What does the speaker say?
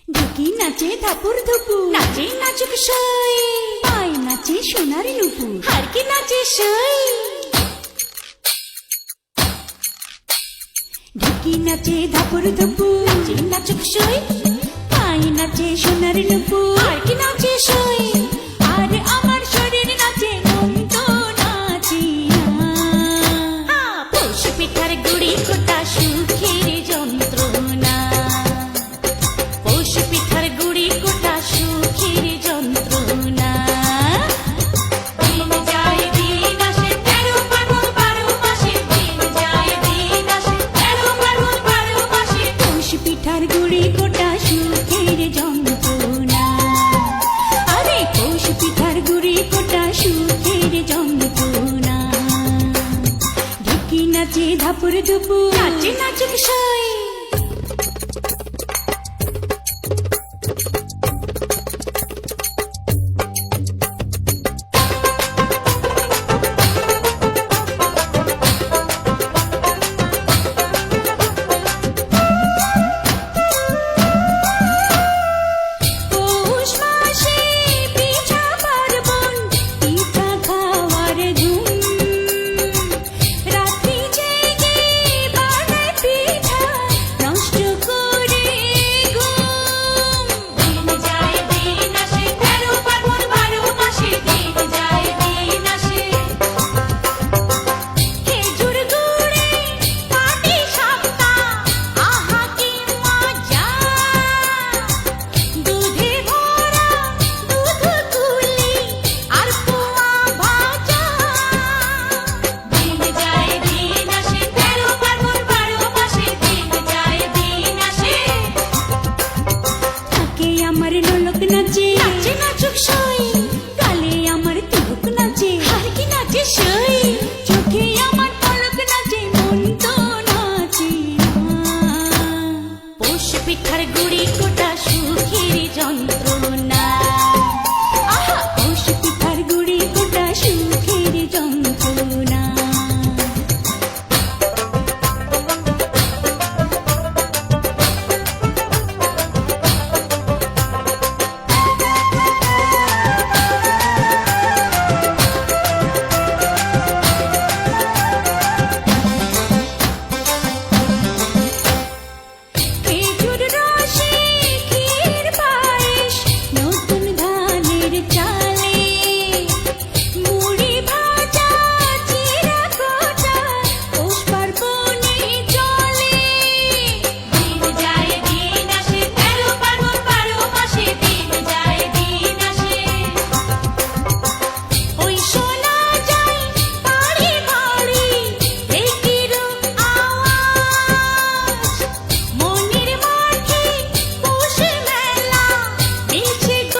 ঢুকি নাচে ধাপুর ধুপু, নাচে নাচুক সই, পায় নাচে সোনার নুপু, হারকি নাচে সই। ঢুকি নাচে ধাপুর ধুপু, নাচে নাচুক সই, পায় নাচে সোনার নুপু, হারকি নাচে সই। আর আমার শরীর নাচে, মন তো নাচি না। পৌষ পিঠার গুড়ি কোটা সুখের যন্ত্রণা, পৌষ পিঠার গুড়ি কোটা সুখের যন্ত্রণা। দিন যায় দিন আসে, 13 ফাগুন 12 মাসে, দিন যায় দিন আসে, 13 ফাগুন 12 মাসে। পৌষ পিঠার গুড়ি কোটা সুখের যন্ত্রণা, আরে পৌষ পিঠার গুড়ি কোটা সুখের যন্ত্রণা। ঢুকি নাচে ধাপুর ধুপু, নাচে নাচুক সই। পৌষ মাসে পিঠা পার্বণ, পিঠা খাওয়ার ধুম, রাত্রি জেগে বানায় পিঠা, নষ্ট করে ঘুম। দিন যায় দিন আসে, 13 ফাগুন 12 মাসে, দিন যায় দিন আসে। খেজুর গুড়ে পাটি সাপটা, আহা কি মজা। দুধে ভরা দুধ কুলি, আর পোয়া ভাজা। দিন যায় দিন আসে, 13 ফাগুন 12 মাসে, দিন যায় দিন আসে। থাকে আমার নোলক নাচে, নাচে নাচুক সই, গালে আমার তিলক নাচে, হারকি নাচে সই। চোখে আমার পলক নাচে, মন তো নাচে না। পৌষ পিঠার গুড়ি কোটা সুখের যন্ত্রণা।